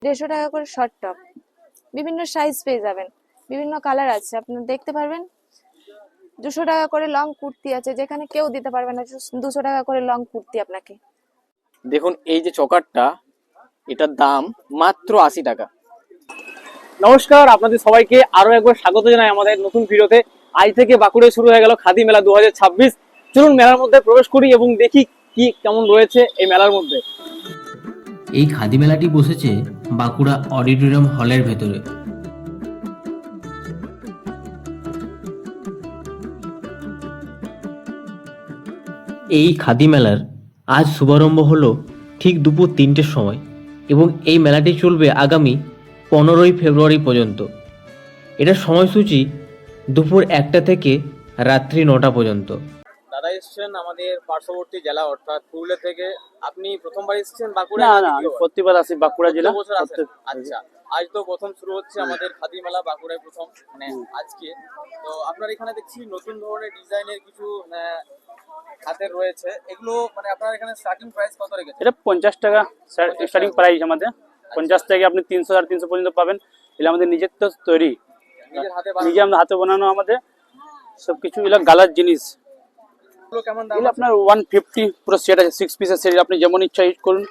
150 টাকা করে short top, বিভিন্ন সাইজ পেয়ে যাবেন, বিভিন্ন কালার আছে, আপনি দেখতে পারবেন। 200 টাকা করে লং কুর্তি আছে, যেখানে কেউ দিতে পারবে না, 200 টাকা করে লং কুর্তি আপনাকে। দেখুন এই যে চকারটা, এটার দাম মাত্র 80 টাকা। নমস্কার, আপনাদের সবাইকে আরো একবার স্বাগত জানাই আমাদের নতুন ভিডিওতে। আজ থেকে বাঁকুড়ায় শুরু হয়ে গেল খাদি মেলা 2026। চলুন মেলার মধ্যে প্রবেশ করি এবং দেখি কি কেমন রয়েছে এই মেলার মধ্যে। এই খাদি মেলাটি বসেছে বাঁকুড়া অডিটোরিয়াম হলের ভেতরে। এই খাদি মেলার আজ শুভারম্ভ হলো ঠিক দুপুর 3টের সময় এবং এই মেলাটি চলবে আগামী 15ই ফেব্রুয়ারি পর্যন্ত। এটার সময়সূচি দুপুর 1টা থেকে রাত্রি 9টা পর্যন্ত। দাদা এসছেন আমাদের পার্শ্ববর্তী জেলা অর্থাৎ পুরুলিয়া থেকে। আপনি প্রথমবার এসেছেন বাঁকুড়া? না না, আমি প্রতিবার আসি বাঁকুড়া জেলা। আচ্ছা, আজ তো প্রথম শুরু হচ্ছে আমাদের খাদি মেলা বাঁকুড়ায় প্রথম, মানে আজকে। তো আপনার এখানে দেখছি নতুন ধরনের ডিজাইনের কিছু হাতের রয়েছে, এগুলো মানে আপনার এখানে স্টার্টিং প্রাইস কত রেখেছে? এটা 50 টাকা স্টার্টিং প্রাইস আমাদের। 50 থেকে আপনি 300 আর 300 পর্যন্ত পাবেন। এটা আমাদের নিজের তো তৈরি, নিজের হাতে নিজে আমরা হাতে বানানো আমাদের সবকিছু। এগুলো গালার জিনিস। এগুলো কেমন দাম? এগুলো আপনার 150 পুরো সেট আছে, 6 পিসের সেট। আপনি যেমন ইচ্ছা ইউজ করুন,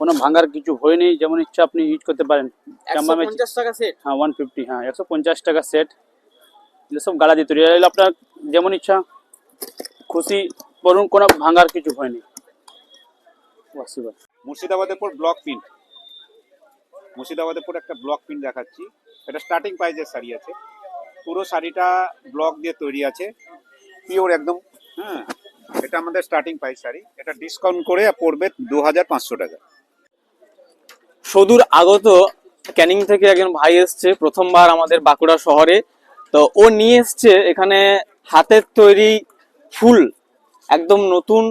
কোনো ভাঙার কিছু ভয় নেই, যেমন ইচ্ছা আপনি ইউজ করতে পারেন। 150 টাকা সেট? হ্যাঁ 150, হ্যাঁ 150 টাকা সেট। এগুলো সব গালা দিয়ে তৈরি। এগুলো আপনার যেমন ইচ্ছা খুশি করুন, কোনো ভাঙার কিছু ভয় নেই। মুর্শিদাবাদের পর ব্লক প্রিন্ট, মুর্শিদাবাদের পর একটা ব্লক প্রিন্ট দেখাচ্ছি। এটা স্টার্টিং প্রাইজের শাড়ি আছে, পুরো শাড়িটা ব্লক দিয়ে তৈরি আছে, পিওর একদম। হ্যাঁ, এটা আমাদের স্টার্টিং প্রাইস শাড়ি। এটা ডিসকাউন্ট করে পড়বে 2500 টাকা। সুদূর আগত ক্যানিং থেকে একজন ভাই এসছে প্রথমবার আমাদের বাঁকুড়া শহরে। তো ও নিয়ে এসছে এখানে হাতের তৈরি ফুল, একদম নতুন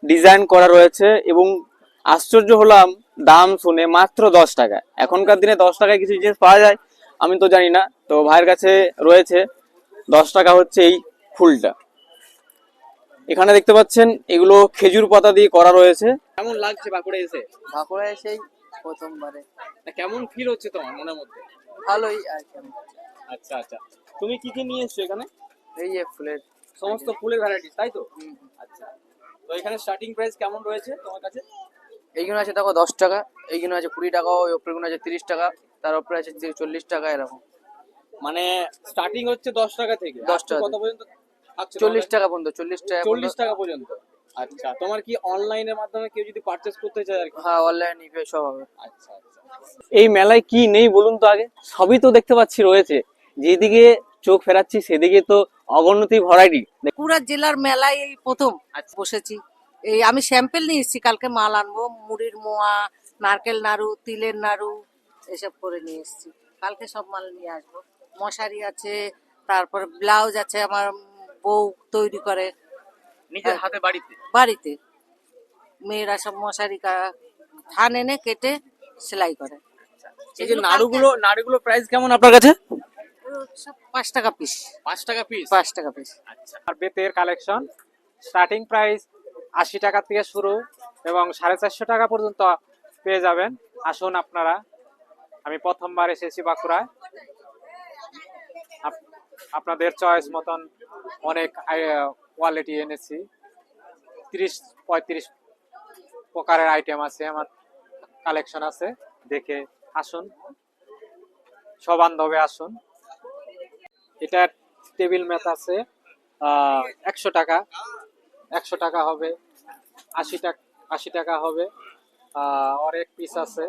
ডিজাইন করা রয়েছে। এবং আশ্চর্য হলাম দাম শুনে, মাত্র 10 টাকা। এখনকার দিনে 10 টাকায় কিছু জিনিস পাওয়া যায় আমি তো জানি না, তো ভাইয়ের কাছে রয়েছে 10 টাকা হচ্ছে এই ফুলটা। এখানে দেখতে পাচ্ছেন এগুলো খেজুর পাতা দিয়ে করা রয়েছে। কেমন লাগছে বাঁকুড়া এসে? বাঁকুড়া এসেই প্রথমবারে কেমন ফিল হচ্ছে তোমার মনের মধ্যে? ভালোই আর কি। আচ্ছা আচ্ছা, তুমি কি কি নিয়ে এসছো এখানে? এই যে ফুলের সমস্ত ফুলের ভ্যারাইটি, তাই তো? আচ্ছা, তো এখানে স্টার্টিং প্রাইস কেমন রয়েছে তোমার কাছে? এইগুলো আছে দেখো 10 টাকা, এইগুলো আছে 20 টাকা, ওই ওপরেগুলো আছে 30 টাকা, তার উপরে আছে 40 টাকা, এরকম। মানে স্টার্টিং হচ্ছে 10 টাকা থেকে 10 টাকা কত পর্যন্ত থাকছে? 40 টাকা পর্যন্ত, 40 টাকা 40 টাকা পর্যন্ত। আচ্ছা, তোমার কি অনলাইনের মাধ্যমে কেউ যদি পারচেজ করতে চায় আর কি? হ্যাঁ, অনলাইন ইবে সব হবে। আচ্ছা আচ্ছা, এই মেলায় কি নেই বলুন তো আগে? সবই তো দেখতে পাচ্ছি রয়েছে, যেদিকে চোখ ফেরাচ্ছি সেদিকে তো অগণতি ভ্যারাইটি। পুরা জেলার মেলায় এই প্রথম বসেছি। এই আমি স্যাম্পেল নিয়ে এসেছি, কালকে মাল আনবো। মুড়ির মোয়া, নারকেল নাড়ু, তিলের নাড়ু এসব করে নিয়ে এসেছি। কালকে সব মাল নিয়ে আসবো। মশারি আছে, তারপর ব্লাউজ আছে, আমার বউ তৈরি করে নিজের হাতে বাড়িতে। বাড়িতে। মেয়েরা সব মশারি থান এনে কেটে সেলাই করে। এই যে নাড়ুগুলো প্রাইস কেমন আপনার কাছে? সব 5 টাকা পিস। 5 টাকা পিস? 5 টাকা পিস। আচ্ছা, আর বেতের কালেকশন স্টার্টিং প্রাইস 80 টাকা থেকে শুরু এবং 450 টাকা পর্যন্ত পেয়ে যাবেন। আসুন আপনারা, আমি প্রথমবার এসেছি বাঁকুড়ায়। আপনাদের চয়েস মতন অনেক কোয়ালিটি এনেছি। 30-35 প্রকারের আইটেম আছে, আমার কালেকশন আছে, দেখে আসুন, সবান্ধবে আসুন। এটা টেবিল ম্যাট আছে 100 টাকা, 100 টাকা হবে, 80 টাকা হবে। আর এক পিস আছে,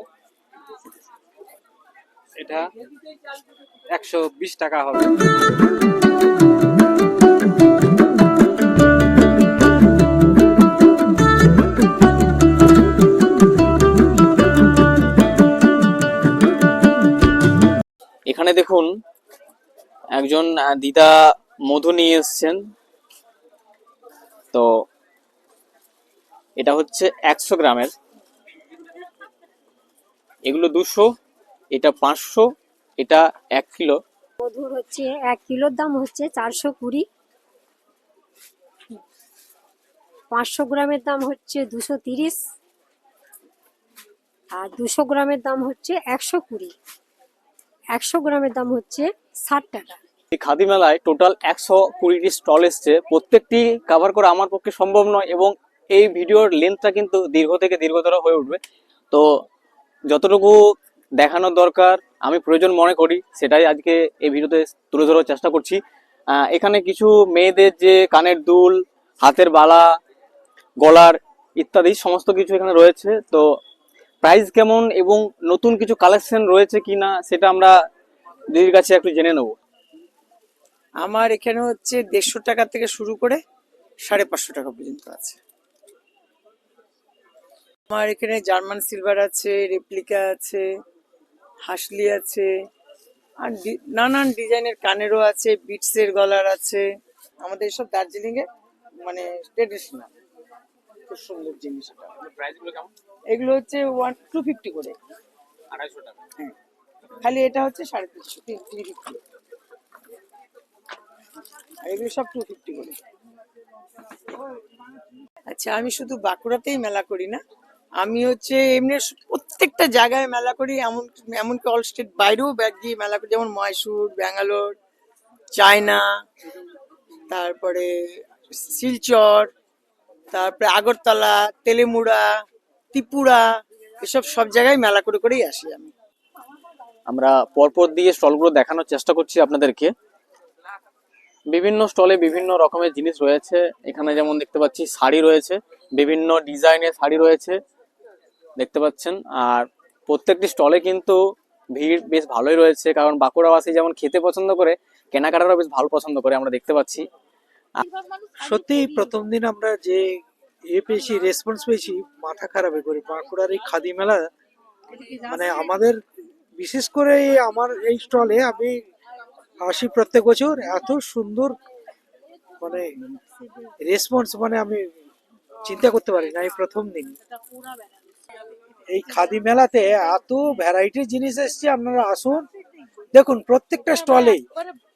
এটা 120 টাকা হবে। এখানে দেখুন একজন দিদা মধু নিয়ে এসছেন। তো এটা হচ্ছে 100 গ্রামের, এগুলো 200, এটা 500, এটা 1 কিলো। মধুর হচ্ছে 1 কিলোর দাম হচ্ছে 420, 500 গ্রামের দাম হচ্ছে 230, আর 200 গ্রামের দাম হচ্ছে 120। 100 গ্রামের দাম হচ্ছে 60 টাকা। এই খাদি মেলায় টোটাল 120টি স্টল এসছে, প্রত্যেকটি কভার করা আমার পক্ষে সম্ভব নয় এবং এই ভিডিওর লেন্থটা কিন্তু দীর্ঘ থেকে দীর্ঘতর হয়ে উঠবে। তো যতটুকু দেখানোর দরকার আমি প্রয়োজন মনে করি সেটাই আজকে এই ভিডিওতে তুলে ধরার চেষ্টা করছি। এখানে কিছু মেয়েদের যে কানের দুল, হাতের বালা, গলার ইত্যাদি সমস্ত কিছু এখানে রয়েছে। তো প্রাইস কেমন এবং নতুন কিছু কালেকশন রয়েছে কিনা সেটা আমরা দিদির কাছে একটু জেনে নেব। আমার এখানে হচ্ছে 150 টাকা থেকে শুরু করে 550 টাকা পর্যন্ত আছে। আমার এখানে জার্মান সিলভার আছে, রেপ্লিকা আছে, হাসলি আছে, আর নানান ডিজাইনের কানেরও আছে, বিটসের গলার আছে। আমাদের সব দার্জিলিং এর মানে ট্রেডিশনাল খুব সুন্দর জিনিস। প্রাইসগুলো কেমন? এগুলো হচ্ছে 250 করে, 250 টাকা। হ্যাঁ, খালি এটা হচ্ছে 350, 350। আর এগুলো সব 250 করে। আচ্ছা, আমি শুধু বাঁকুড়াতেই মেলা করি না, আমি হচ্ছে এমনি প্রত্যেকটা জায়গায় মেলা করি, এমনকি অল স্টেট বাইরেও ব্যাগ দিয়ে মেলা করি, যেমন মহীশূর, ব্যাঙ্গালোর, চায়না, তারপরে শিলচর, তারপরে আগরতলা, তেলেমুড়া, ত্রিপুরা, এসব সব জায়গায় মেলা করে করেই আসি আমি। আমরা পরপর দিয়ে স্টলগুলো দেখানোর চেষ্টা করছি আপনাদেরকে। বিভিন্ন স্টলে বিভিন্ন রকমের জিনিস রয়েছে। এখানে যেমন দেখতে পাচ্ছি শাড়ি রয়েছে, বিভিন্ন ডিজাইনের শাড়ি রয়েছে দেখতে পাচ্ছেন। আর প্রত্যেকটি স্টলে কিন্তু ভিড় বেশ ভালোই রয়েছে, কারণ বাঁকুড়াবাসী যেমন খেতে পছন্দ করে, কেনাকাটারও বেশ ভালো পছন্দ করে আমরা দেখতে পাচ্ছি। সত্যি প্রথম দিন আমরা যে পেয়েছি, রেসপন্স পেয়েছি, মাথা খারাপ হয়ে করে। বাঁকুড়ার এই খাদি মেলা মানে আমাদের বিশেষ করে আমার এই স্টলে আমি আসি প্রত্যেক বছর, এত সুন্দর মানে রেসপন্স মানে আমি চিন্তা করতে পারি না। এই প্রথম দিন এই খাদি মেলাতে এত ভ্যারাইটির জিনিস এসছে, আপনারা আসুন দেখুন। প্রত্যেকটা স্টলে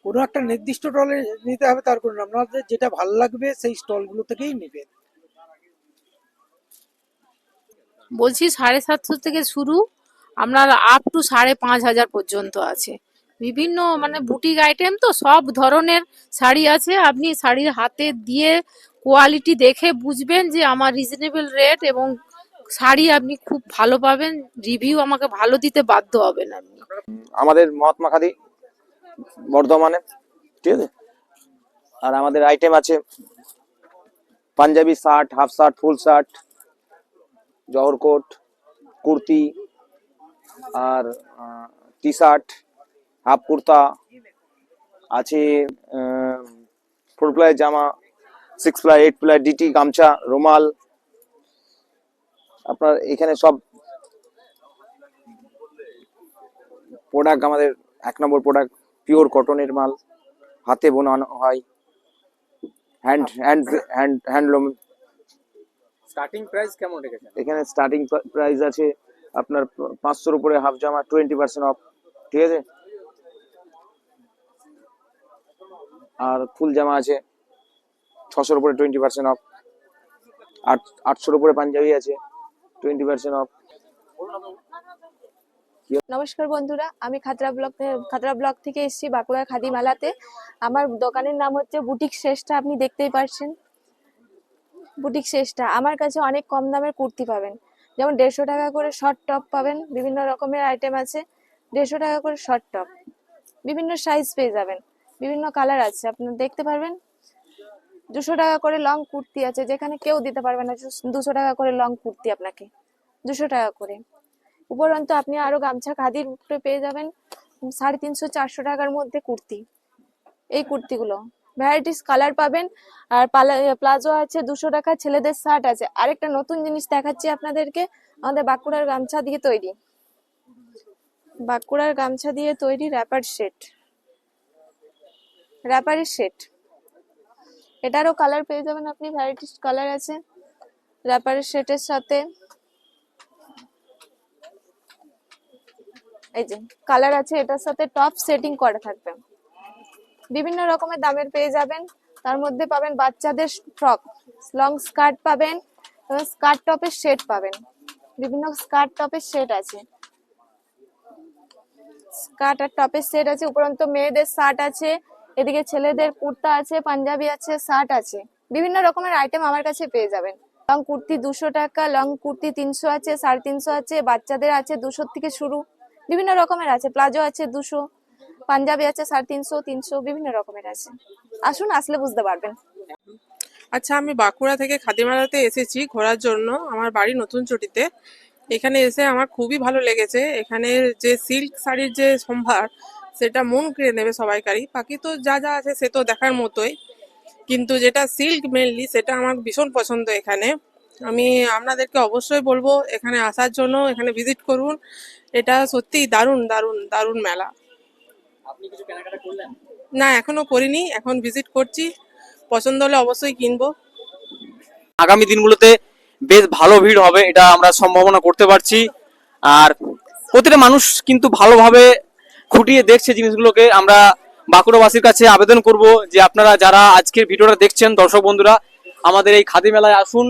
কোনো একটা নির্দিষ্ট স্টলে নিতে হবে তার কোনো, আপনাদের যেটা ভালো লাগবে সেই স্টলগুলো থেকেই নেবেন। বলছি 750 থেকে শুরু, আপনার আপ টু 5,500 পর্যন্ত আছে। বিভিন্ন মানে বুটিক আইটেম, তো সব ধরনের শাড়ি আছে। আপনি শাড়ির হাতে দিয়ে কোয়ালিটি দেখে বুঝবেন যে আমার রিজনেবল রেট, এবং শাড়ি আপনি খুব ভালো পাবেন। রিভিউ আমাকে ভালো দিতে বাধ্য হবেন আপনি। আমাদের মহাত্মা খাদি বর্ধমানে, ঠিক আছে। আর আমাদের আইটেম আছে Punjabi shirt, half shirt, full shirt, Jahar coat, kurti, আর টি শার্ট, হাফ কুর্তা আছে, 4 প্লাই জামা, 6 প্লাই, 8 প্লাই, ডিটি, গামছা, রুমাল। আপনার এখানে সব প্রোডাক্ট, আমাদের 1 নম্বর প্রোডাক্ট পিওর কটনের মাল, হাতে বোনানো হয়, হ্যান্ডলুম। স্টার্টিং প্রাইস কেমন রেখেছেন? এখানে স্টার্টিং প্রাইস আছে আপনার 500-র উপরে হাফ জামা 20% অফ, ঠিক আছে। আর ফুল জামা আছে 600-র উপরে 20% অফ, 800-র উপরে পাঞ্জাবি আছে 20% অফ। নমস্কার বন্ধুরা, আমি খাতড়া ব্লক থেকে এসেছি বাঁকুড়ার খাদি মেলাতে। আমার দোকানের নাম হচ্ছে বুটিক শ্রেষ্ঠা, আপনি দেখতেই পাচ্ছেন বুটিক শ্রেষ্ঠা। আমার কাছে অনেক কম দামের কুর্তি পাবেন, যেমন 150 টাকা করে শর্ট টপ পাবেন, বিভিন্ন রকমের আইটেম আছে। 150 টাকা করে শর্ট টপ, বিভিন্ন সাইজ পেয়ে যাবেন, বিভিন্ন কালার আছে, আপনারা দেখতে পারবেন। 200 টাকা করে লং কুর্তি আছে, যেখানে কেউ দিতে পারবে না। 200 টাকা করে লং কুর্তি আপনাকে 200 টাকা করে। উপরন্তু আপনি আরো গামছা খাদির উপরে পেয়ে যাবেন 350-400 টাকার মধ্যে কুর্তি। এই কুর্তিগুলো ভ্যারাইটিস কালার পাবেন। আর প্লাজো আছে 200 টাকা, ছেলেদের শার্ট আছে। আরেকটা নতুন জিনিস দেখাচ্ছি আপনাদেরকে, আমাদের বাঁকুড়ার গামছা দিয়ে তৈরি, বাঁকুড়ার গামছা দিয়ে তৈরি র্যাপারের সেট। এটারও কালার পেয়ে যাবেন আপনি, ভ্যারাইটিস কালার আছে র্যাপারের সেটের সাথে। এই যে কালার আছে, এটার সাথে টপ সেটিং করা থাকবে। বিভিন্ন রকমের দামের পেয়ে যাবেন। তার মধ্যে পাবেন বাচ্চাদের ফ্রক, লং স্কার্ট পাবেন, স্কার্ট টপের সেট পাবেন। বিভিন্ন স্কার্ট টপের সেট আছে, স্কার্ট আর টপের সেট আছে, উপরন্ত মেয়েদের শার্ট আছে, এদিকে ছেলেদের কুর্তা আছে, পাঞ্জাবি আছে, শার্ট আছে, বিভিন্ন রকমের আইটেম আমার কাছে পেয়ে যাবেন। লং কুর্তি 200 টাকা, লং কুর্তি 300 আছে, 350 আছে, বাচ্চাদের আছে 200 থেকে শুরু, বিভিন্ন রকমের আছে, প্লাজো আছে 200, পাঞ্জাবি আছে 350, 300, বিভিন্ন রকমের আছে। আসুন, আসলে বুঝতে পারবেন। আচ্ছা, আমি বাঁকুড়া থেকে খাদিমেলাতে এসেছি ঘোরার জন্য। আমার বাড়ি নতুন চটিতে। এখানে এসে আমার খুবই ভালো লেগেছে। এখানে যে সিল্ক শাড়ির যে সম্ভার, সেটা মন কেড়ে নেবে সবাইকারই। বাকি তো যা যা আছে সে তো দেখার মতোই, কিন্তু যেটা সিল্ক মেনলি সেটা আমার ভীষণ পছন্দ এখানে। আমি আপনাদেরকে অবশ্যই বলবো এখানে আসার জন্য, এখানে ভিজিট করুন। এটা সত্যিই দারুণ দারুণ দারুণ মেলা। আপনি কিছু কেনাকাটা করলেন? না, এখনো করিনি, এখন ভিজিট করছি। পছন্দ হলে অবশ্যই কিনবো। আগামী দিনগুলোতে বেশ ভালো ভিড় হবে, এটা আমরা সম্ভাবনা করতে পারছি। আর প্রতিটা মানুষ কিন্তু ভালোভাবে খুঁটিয়ে দেখছে জিনিসগুলোকে। আমরা বাঁকুড়াবাসীর কাছে আবেদন করব যে আপনারা যারা আজকের ভিডিওটা দেখছেন, দর্শক বন্ধুরা, আমাদের এই খাদি মেলায় আসুন।